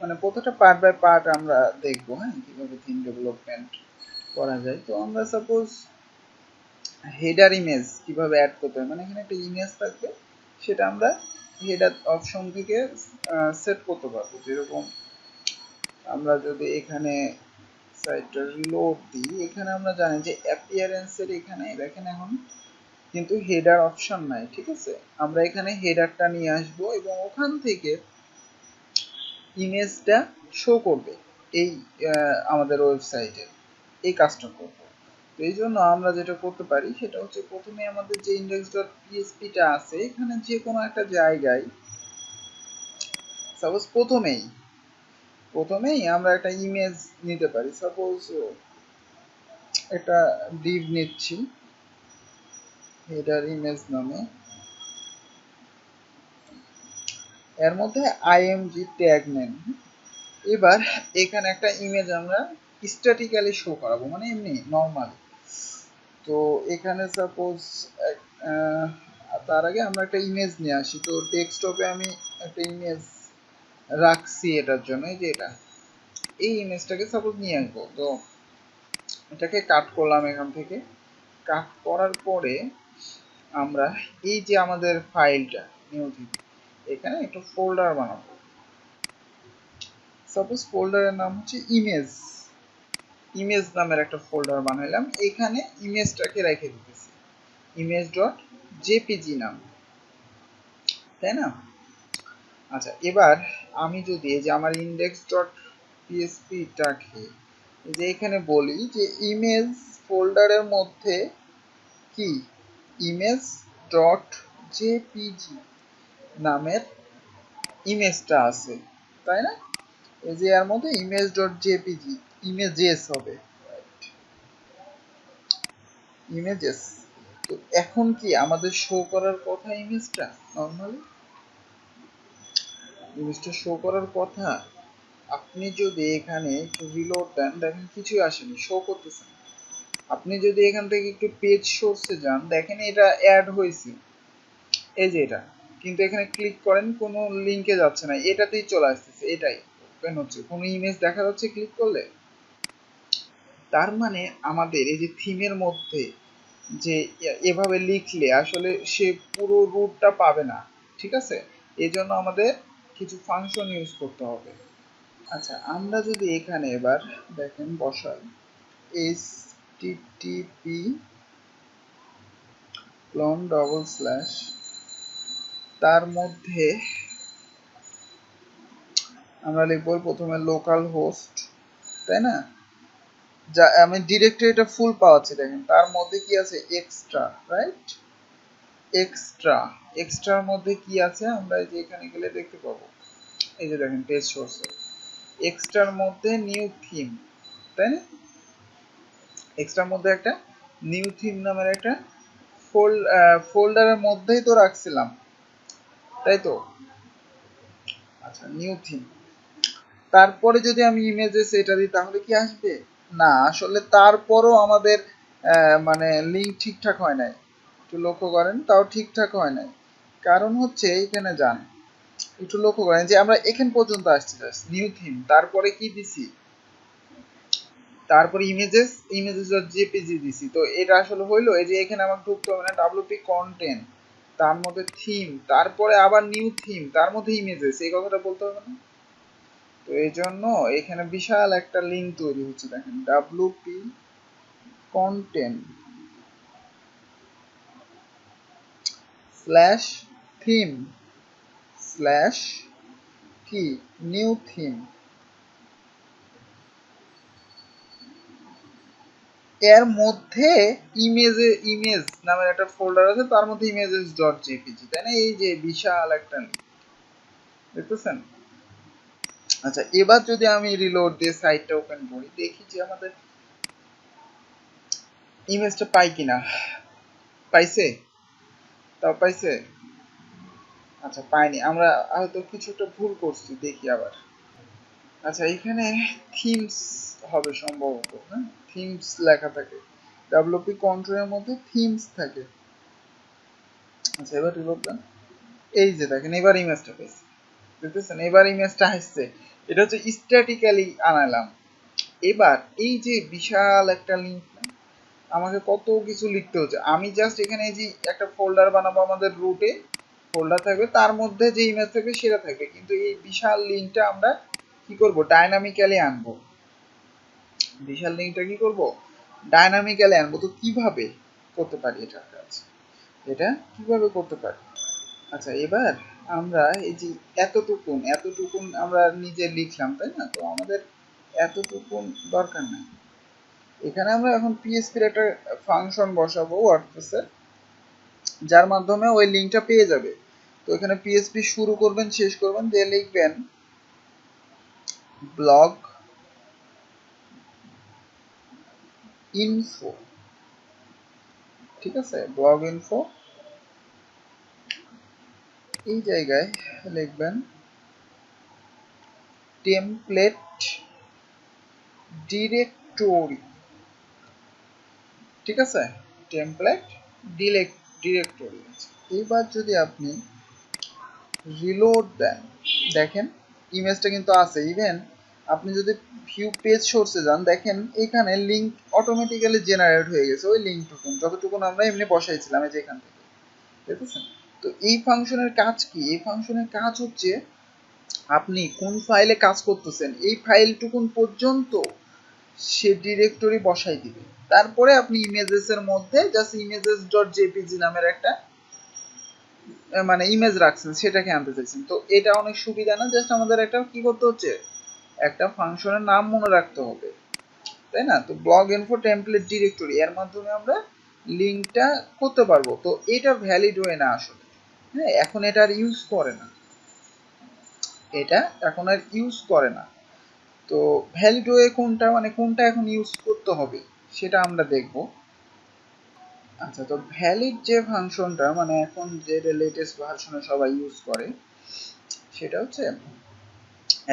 মানে প্রত্যেকটা পার্ট বাই পার্ট আমরা দেখবো, হ্যাঁ, কিভাবে থিম ডেভেলপমেন্ট করা যায়। তো আমরা সাপোজ হেডার ইমেজ কিভাবে অ্যাড করতে হয়, মানে এখানে একটা ইমেজ থাকবে, সেটা আমরা হেডার অপশন থেকে সেট করতে পারবো। যেরকম আমরা যদি এখানে সাইটটা রিলোড দিই, এখানে আমরা জানি যে অ্যাপিয়ারেন্সের এখানে দেখেন এখন কিন্তু হেডার অপশন নাই। ঠিক আছে, আমরা এখানে হেডারটা নিয়ে আসবো এবং ওখান থেকে ইমেজটা শো করবে এই আমাদের ওয়েবসাইটে, এই কাজটা করবো। তো এই জন্য আমরা যেটা করতে পারি সেটা হচ্ছে প্রথমে আমাদের যে ইন্ডেক্স ডট পিএসপিটা আছে, এখানে যে কোনো একটা জায়গায় সাপোজ প্রথমেই আমরা একটা ইমেজ নিতে পারি। সাপোজ একটা ডিভ নিচ্ছি হেডার ইমেজ নামে, এর মধ্যে আইএমজি ট্যাগ নেন। এবার এখানে একটা ইমেজ আমরা স্ট্যাটিক্যালি শো করাবো, মানে এমনি নর্মাল। তো এখানে সাপোজ তার আগে আমরা একটা ইমেজ নিয়ে আসি। তো ডেস্কটপে আমি একটা ইমেজ রাখছি এটার জন্য, এই যে এটা এই ইমেজটাকে সাপোজ নিয়ে আসবো, তো এটাকে কাট করলাম এখান থেকে। কাট করার পরে আমরা এই যে আমাদের ফাইলটা নিউ থিম, এখানে একটা ফোল্ডার বানাবো। সাপোজ ফোল্ডারের নাম হচ্ছে ইমেজ, ইমেজ নামের একটা ফোল্ডার বানাইলাম। এখানে ইমেজটাকে রেখে দিতেছি ইমেজ ডট জেপিজি নাম, তাই না? আচ্ছা, এবার আমি যদি এই যে আমার ইন্ডেক্স ডট পিএসপিটাকে যে এখানে বলি যে ইমেজ ফোল্ডারের মধ্যে কি ইমেজ ডট জেপিজি নামের ইমেজটা আছে, তাই না? এই যে এর মধ্যে ইমেজ ডট জেপিজি ইমেজেস হবে, ইমেজেস। তো এখন কি আমাদের শো করার কথা ইমেজটা, নর্মালি ইমেজটা শো করার কথা। আপনি যদি এখানে একটু রিলোড দেন, দেখেন কিছুই আসেনি, শো করতেছে না। আপনি যদি এখান থেকে একটু পেজ সোর্সে যান, দেখেন এটা অ্যাড হয়েছে, এই যে এটা, কিন্তু এখানে ক্লিক করেন কোনো লিঙ্কে যাচ্ছে না, এটাতেই চলে আসতেছে, এটাই ওপেন হচ্ছে, কোনো ইমেজ দেখা যাচ্ছে ক্লিক করলে। তার মানে আমাদের এই যে থিমের মধ্যে যে এভাবে লিখলে আসলে সে পুরো রুটটা পাবে না, ঠিক আছে? এই জন্য আমাদের কিছু ফাংশন ইউজ করতে হবে। আচ্ছা, আমরা যদি এখানে এবার দেখেন বসাই http তার মধ্যে আমরা লিখব প্রথমে লোকাল হোস্ট, তাই না? যা আমি ডিরেক্টরিটা ফুল পাওয়াচ্ছি, দেখেন তার মধ্যে কি আছে এক্সট্রা, রাইট? এক্সট্রা, এক্সট্রার মধ্যে কি আছে আমরা এই যে এখানে গেলে দেখতে পাবো, এই যে দেখেন পেজ সোর্সে এক্সট্রার মধ্যে নিউ থিম, তাই না? এক্সট্রার মধ্যে একটা নিউ থিম নামের একটা ফোল্ডারের মধ্যেই তো রাখছিলাম, তাই তো? আচ্ছা, নিউ থিম। তারপরে যদি আমি ইমেজেস এটা দিই তাহলে কি আসবে না? আসলে তারপরও আমাদের মানে লিঙ্ক ঠিকঠাক হয় নাই, একটু লক্ষ্য করেন, তাও ঠিকঠাক হয় নাই। কারণ হচ্ছে এইখানে যান, একটু লক্ষ্য করেন যে আমরা এখান পর্যন্ত আসছি, জাস্ট নিউ থিম, তারপরে কি দিছি, তারপরে ইমেজেস ডট জেপিজি দিছি। তো এটা আসলে হইলো, এই যে এখানে আমাকে ঢুকতে হবে না, ডাব্লিউপি কন্টেন্ট, তার মধ্যে থিম, তারপরে আবার নিউ থিম, তার মধ্যে ইমেজেস, এই কথাটা বলতে হবে না? তো এই জন্য এখানে বিশাল একটা লিঙ্ক তৈরি হচ্ছে, দেখেন WP content slash theme slash কি নিউ থিম। এর মধ্যে ইমেজ নামের একটা ফোল্ডার আছে, তার মধ্যে ইমেজেস ডট জেপিজি, তাই না? এই যে বিশাল একটা লিঙ্ক, দেখতেছেন? আচ্ছা, এবার যদি আমি রিলোড দিয়ে সাইটটা ওপেন করি, দেখি যে আমাদের ইমেজটা পাই কিনা। পাইছে? তাও পাইছে? আচ্ছা, পাইনি, আমরা হয়তো কিছু একটা ভুল করছি, দেখি আবার। আচ্ছা, এখানে থিমস হবে সম্ভবত, হ্যাঁ, থিমস লেখা থাকে, ডাব্লিউপি কন্ট্রোলের মধ্যে থিমস থাকে। আচ্ছা, এবার রিলোড দেন, এই যে দেখেন এবার ইমেজটা পেয়েছি, দেখতেছেন? এবার ইমেজটা আসছে, এটা হচ্ছে স্ট্যাটিক্যালি আনালাম। এবার এই যে বিশাল একটা লিঙ্ক, আমাকে কত কিছু লিখতে হচ্ছে। আমি জাস্ট এখানে এই যে একটা ফোল্ডার বানাবো, আমাদের রুটে ফোল্ডার থাকবে, তার মধ্যে যে ইমেজ থাকবে সেটা থাকবে, কিন্তু এই বিশাল লিঙ্কটা আমরা কি করব, ডাইনামিক্যালি আনবো। বিশাল লিঙ্কটা কি করব, ডাইনামিক্যালি আনবো। তো কিভাবে করতে পারি এটার কাজ, এটা কিভাবে করতে পারি? আচ্ছা, এবার আমরা এই যে এতটুকুন আমরা নিজে লিখলাম, তাই না? তো আমাদের এতটুকুন দরকার নাই। এখানে আমরা এখন পিএসপির একটা ফাংশন বসাবো ওয়ার্ডপ্রেসের, যার মাধ্যমে ওই লিঙ্কটা পেয়ে যাবে। তো এখানে পিএসপি শুরু করবেন, শেষ করবেন, দিয়ে লিখবেন ব্লগ ইনফো, ঠিক আছে? ব্লগ ইনফো, এই জায়গায় লিখবেন টেমপ্লেট ডিরেক্টরি, ঠিক আছে? Template directory. এবার যদি আপনি রিলোড দেন, দেখেন ইমেজটা কিন্তু আছে। ইভেন আপনি যদি ভিউ পেজ সোর্সে যান, দেখেন এখানে লিঙ্ক অটোমেটিক্যালি জেনারেট হয়ে গেছে, ওই লিঙ্কটুকুন যতটুকুন আমরা এমনি বসাইছিলাম এই যে এখান থেকে, দেখতেছেন? তো এই ফাংশনের কাজ কি? এই ফাংশনের কাজ হচ্ছে আপনি কোন ফাইলে কাজ করতেছেন এই ফাইলটুকুন পর্যন্ত সে ডিরেক্টরি বসাই দিবে। তারপরে আপনি ইমেজেস এর মধ্যে জাস্ট ইমেজেস ডট জেপিজি নামের একটা মানে ইমেজ রাখছেন, সেটাকে আনতে চাইছেন। তো এটা অনেক সুবিধা না? জাস্ট আমাদের একটা কি করতে হচ্ছে, একটা ফাংশনের নাম মনে রাখতে হবে, তাই না? তো ব্লগ ইনফো টেমপ্লেট ডিরেক্টরি এর মাধ্যমে আমরা লিঙ্কটা করতে পারবো। তো এটা ভ্যালিড ওয়ে না আসলে, হ্যাঁ, এখন এটা আর ইউজ করে না, এটা এখন আর ইউজ করে না। তো ভ্যালিড ওয়ে কোনটা, মানে কোনটা এখন ইউজ করতে হবে সেটা আমরা দেখব। আচ্ছা, তো ভ্যালিড যে ফাংশনটা মানে এখন যে লেটেস্ট ভার্সনে সবাই ইউজ করে সেটা হচ্ছে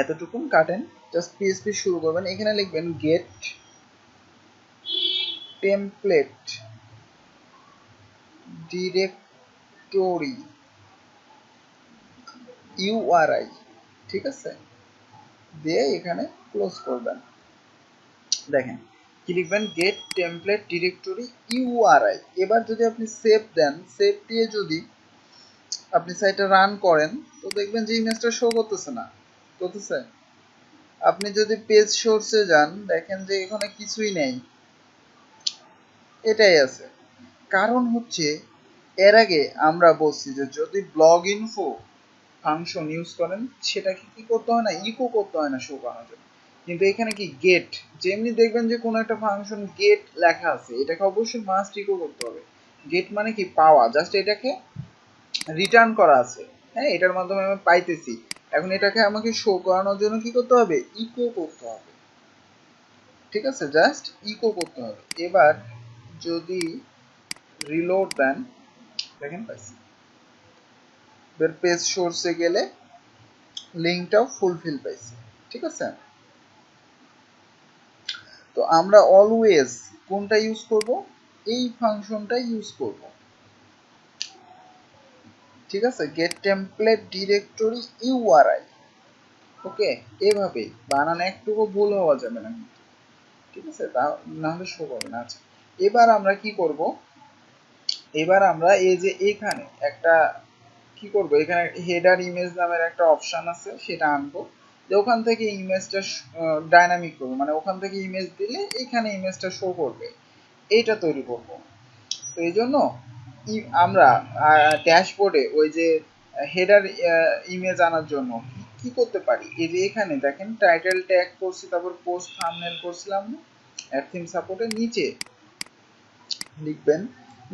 এতটুকুন কাটেন, জাস্ট পিএসপি শুরু করবেন, এখানে লিখবেন গেট টেমপ্লেট ডিরেক্টরি ইউআরআই, ঠিক আছে, দিয়ে এখানে ক্লোজ করবেন। দেখেন কি লিখবেন, গেট টেমপ্লেট ডিরেক্টরি ইউআরআই। এবার যদি আপনি সেভ দেন, সেভ দিয়ে যদি আপনি সাইটটা রান করেন, তো দেখবেন যে ইমেজটা শো করতেছে না, করতেছে? আপনি যদি পেজ সোর্সে যান, দেখেন যে এখানে কিছুই নেই, এটাই আছে। কারণ হচ্ছে এর আগে আমরা বলছি যে যদি ব্লগ ইনফো ফাংশন ইউজ করেন সেটাকে কি করতে হয় না, ইকো করতে হয় না শো করানোর জন্য। কিন্তু এখানে কি গেট, যেমনি দেখবেন যে কোনো একটা ফাংশন গেট লেখা আছে, এটাকে অবশ্যই মাস্ট ইকো করতে হবে। গেট মানে কি, পাওয়া, জাস্ট এটাকে রিটার্ন করা আছে, হ্যাঁ, এটার মাধ্যমে আমি পাইতেছি। এখন এটাকে আমাকে শো করানোর জন্য কি করতে হবে, ইকো করতে হবে, ঠিক আছে, জাস্ট ইকো করতে হবে। এবার যদি রিলোড দেন, দেখেন পাইছি, এবার পেজ সোর্সে গেলে লিঙ্কটাও ফুলফিল পাইছি, ঠিক আছে। তো আমরা অলওয়েজ কোনটা ইউজ করব, এই ফাংশনটা ইউজ করব, ঠিক আছে, গেট টেমপ্লেট ডিরেক্টরি ইউআরআই। ওকে, এভাবে বানানো একটুকু ভুল হওয়া যাবে না, ঠিক আছে, তা না হলে শো করবে না। আচ্ছা, এবার আমরা কি করব, এবার আমরা এই যে এখানে একটা কি করব, এখানে হেডার ইমেজ নামের একটা অপশন আছে, সেটা আনবো, যে ওখান থেকে ইমেজটা ডাইনামিক করবো, মানে ওখান থেকে ইমেজ দিলে এখানে ইমেজটা শো করবে, এইটা তৈরি করব। তো এই জন্য আমরা ড্যাশবোর্ডে ওই যে হেডার ইমেজ আনার জন্য কি করতে পারি, এই যে এখানে দেখেন টাইটেল ট্যাগ করছি, তারপর পোস্ট থাম্বনেল করছিলাম, অ্যাড থিম সাপোর্টের নিচে লিখবেন,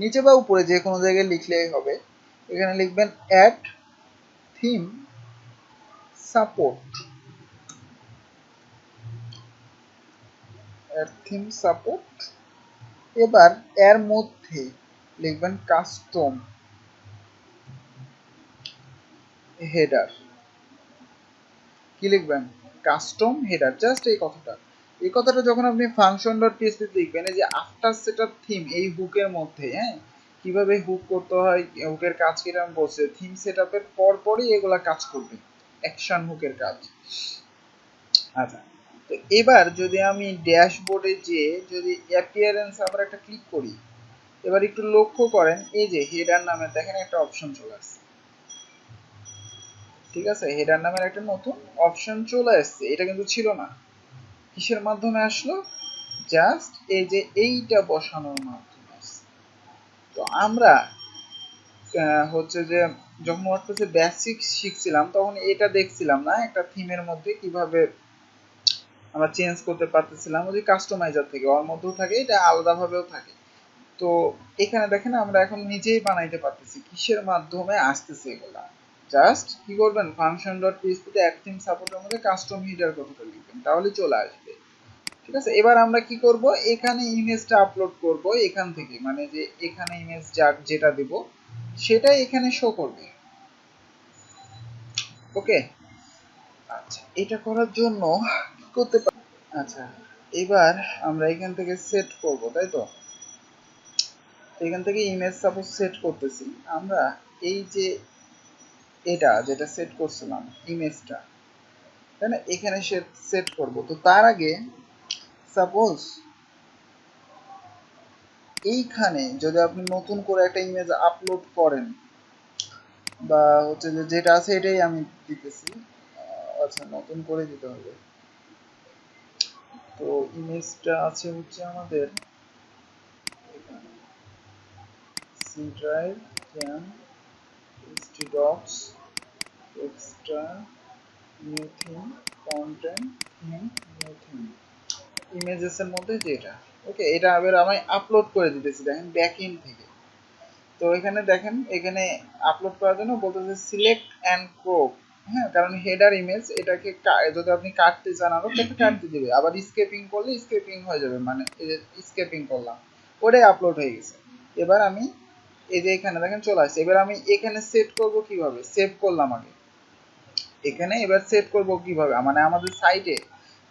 নিচে বা উপরে যে কোনো জায়গায় লিখলেই হবে, এখানে লিখবেন add theme support, add theme support. এবার এর মধ্যে লিখবেন কাস্টম হেডার, কি লিখবেন, কাস্টম হেডার, জাস্ট এই কথাটা যখন আপনি ফাংশন ডট পিএসপি লিখবেন, এই যে আফটার সেটআপ থিম এই হুকের মধ্যে, হ্যাঁ, কিভাবে হুক করতে হয়, হুকের কাজ কিরকম বলছে, থিম সেটআপের পর পরই এগুলা কাজ করবে, অ্যাকশন হুকের কাজ। আচ্ছা, তো এবার যদি আমি ড্যাশবোর্ডে যে যদি অ্যাপিয়ারেন্স আবার একটা ক্লিক করি, এবার একটু লক্ষ্য করেন এই যে হেডার নামে দেখেন একটা অপশন চলে আসছে, ঠিক আছে, হেডার নামের একটা নতুন অপশন চলে আসছে, এটা কিন্তু ছিল না। কিসের মাধ্যমে আসলো, জাস্ট এই যে এইটা বসানোর মাধ্যমে আসছে। তো আমরা হচ্ছে যে যখন ওয়ার্ডপ্রেসে বেসিক শিখছিলাম তখন এটা দেখছিলাম না, একটা থিমের মধ্যে কিভাবে আমরা চেঞ্জ করতে পারতেছিলাম, ওই কাস্টমাইজার থেকে ওর মধ্যেও থাকে, এটা আলাদাভাবেও থাকে। তো এখানে দেখেন আমরা এখন নিজেই বানাইতে পারতেছি, কিসের মাধ্যমে আসতেছে এগুলা, জাস্ট কি করবেন, ফাংশন ডট পিএইচপি তে অ্যাড থিম সাপোর্টের মধ্যে কাস্টম হিডার কথাটা লিখবেন, তাহলে চলে আসবে, ঠিক আছে। এবার আমরা কি করব, এখানে ইমেজটা আপলোড করব এখান থেকে, মানে যে এখানে ইমেজ যেটা দেব সেটাই এখানে শো করবে, ওকে। আচ্ছা, এটা করার জন্য কি করতে পারি, আচ্ছা, এবার আমরা এখান থেকে সেট করব, তাই তো, এখান থেকে ইমেজ সাপোজ সেট করতেছি আমরা, এই যে এটা যেটা সেট করছিলাম ইমেজটা, তাই না? এখানে সেট করব। তো তার আগে সাপোজ এইখানে যদি আপনি নতুন করে একটা ইমেজ আপলোড করেন, বা হচ্ছে যে যেটা আছে এটাই আমি দিতেছি, আচ্ছা নতুন করে দিতে হবে। তো ইমেজটা আছে হচ্ছে আমাদের এখানে সি ড্রাইভ ক্যান docs extra new theme content theme new theme images এর মধ্যে যেটা ওকে, এটা আবার আমি আপলোড করে দিতেছি দেখেন ব্যাকএন্ড থেকে। তো এখানে দেখেন এখানে আপলোড করার জন্য বলতেছে সিলেক্ট অ্যান্ড ক্রপ, হ্যাঁ, কারণ হেডার ইমেজ এটাকে যদি আপনি কাটতে চান আরো তাহলে কাটতে দিবে, আবার স্কেপিং করলে স্কেপিং হয়ে যাবে, মানে এই যে স্কেপিং করলাম ওটাই আপলোড হয়ে গেছে। এবার আমি এই যে এখানে দেখেন চলে আসছে, এবার আমি এখানে সেট করব কিভাবে, সেভ করলাম আগে এখানে, এবার সেট করব কিভাবে, মানে আমাদের সাইটে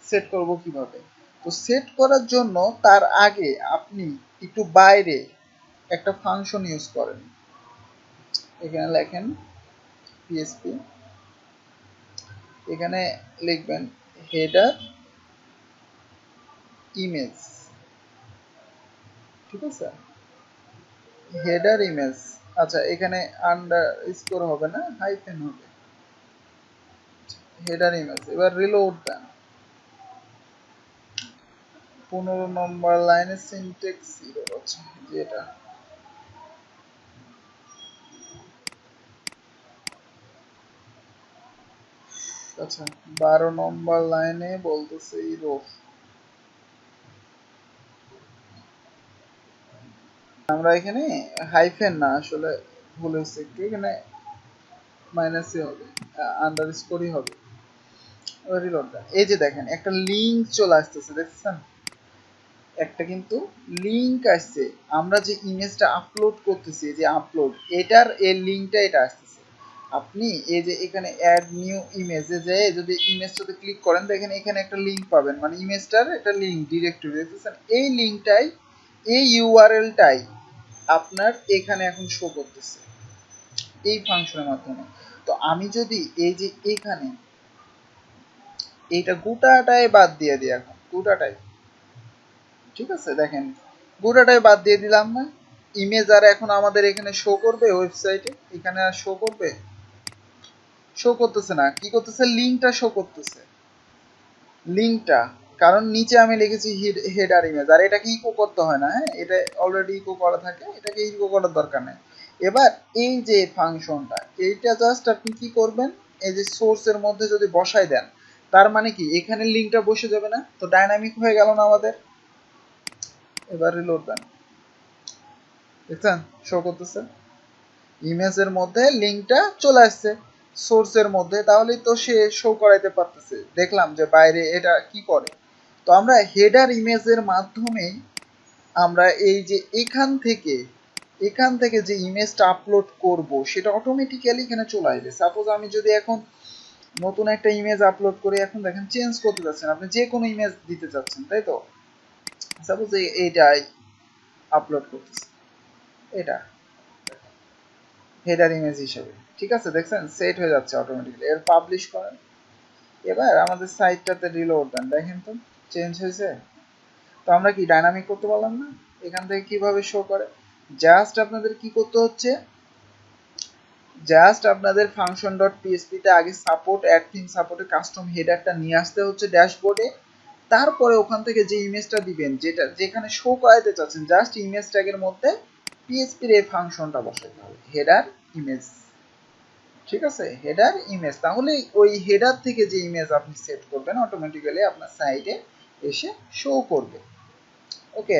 সেট করব কিভাবে। তো সেট করার জন্য তার আগে আপনি একটু বাইরে একটা ফাংশন ইউজ করেন, এখানে লেখেন পিএসপি, এখানে লিখবেন হেডার ইমেজ, ঠিক আছে, হেডার ইমেজ। আচ্ছা এখানে আন্ডার স্কোর হবে না, হাইফেন হবে, হেডার ইমেজ। এবার রিলোড দেন, 15 নম্বর লাইনে সিনট্যাক্স এরর আছে যেটা, আচ্ছা 12 নম্বর লাইনে বলতেছে এরর। আমরা এখানে হাইফেন না, আসলে ভুল হয়েছে একটু, এখানে মাইনাসই হবে, আন্ডারস্কোরই হবে। রিলোড দেন, এই যে দেখেন একটা লিংক চলে আসতেছে দেখছেন, একটা কিন্তু লিংক আসছে, আমরা যে ইমেজটা আপলোড করতেছি, যে আপলোড এটার এই লিংকটা এটা আসতেছে। আপনি এই যে এখানে অ্যাড নিউ ইমেজে যে যদি ইমেজটাতে ক্লিক করেন দেখেন এখানে একটা লিংক পাবেন, মানে ইমেজটার একটা লিংক ডিরেক্টরি দেখতেছেন, এই লিংকটাই এই ইউআরএলটাই আপনার এখানে এখন শো করতেছে এই ফাংশনের মাধ্যমে। তো আমি যদি এই যে এখানে এইটা গোটাটাই বাদ দিয়ে দিই, এখন গোটাটাই, ঠিক আছে, দেখেন গোটাটাই বাদ দিয়ে দিলাম না, ইমেজ আর এখন আমাদের এখানে শো করবে ওয়েবসাইটে, এখানে আর শো করবে, শো করতেছে না, কি করতেছে লিংকটা শো করতেছে, লিংকটা, কারণ নিচে আমি লিখেছি হেডার ইমেজ, আর এটাকে ইকো করতে হয় না, হ্যাঁ এটা অলরেডি ইকো করা থাকে, এটাকে ইকো করার দরকার নেই। এবার এই যে ফাংশনটা এইটা জাস্ট আপনি কি করবেন, এই যে সোর্সের মধ্যে যদি বসাই দেন, তার মানে কি এখানে লিংকটা বসে যাবে না, তো ডাইনামিক হয়ে গেল না আমাদের। এবার রিলোড দেন, দেখছেন শো করতেছে ইমেজের মধ্যে লিংকটা চলে আসছে সোর্সের মধ্যে, তাহলেই তো সে শো করাইতে পারতেছে। দেখলাম যে বাইরে এটা কি করে। তো আমরা হেডার ইমেজের মাধ্যমেই আমরা এই যে এখান থেকে যে ইমেজটা আপলোড করব সেটা অটোমেটিক্যালি এখানে চলে আসবে। সাপোজ আমি যদি এখন নতুন একটা ইমেজ আপলোড করি, এখন দেখেন চেঞ্জ করতে যাচ্ছেন, আপনি যে কোনো ইমেজ দিতে চাচ্ছেন তাই তো, সাপোজ এইটাই আপলোড করতেছি, এটা হেডার ইমেজ হিসেবে, ঠিক আছে, দেখছেন সেট হয়ে যাচ্ছে অটোমেটিক্যালি। এর পাবলিশ করেন, এবার আমাদের সাইটটাতে রিলোড দেন, দেখেন তো চেঞ্জ হয়েছে। তো আমরা কি ডাইনামিক করতে পারলাম না, এখান থেকে কিভাবে শো করে, জাস্ট আপনাদের কি করতে হচ্ছে, জাস্ট আপনাদের ফাংশন ডট পিএসপি তে আগে সাপোর্ট অ্যাড থিম সাপোর্টে কাস্টম হেডারটা নিয়ে আসতে হচ্ছে ড্যাশবোর্ডে, তারপরে ওখান থেকে যে ইমেজটা দিবেন যেটা যেখানে শো করাইতে চাচ্ছেন জাস্ট ইমেজ ট্যাগের মধ্যে পিএসপির এই ফাংশনটা বসাইতে হবে, হেডার ইমেজ, ঠিক আছে, হেডার ইমেজ। তাহলে ওই হেডার থেকে যে ইমেজ আপনি সেট করবেন অটোমেটিক্যালি আপনার সাইটে এসে শো করবে। ওকে।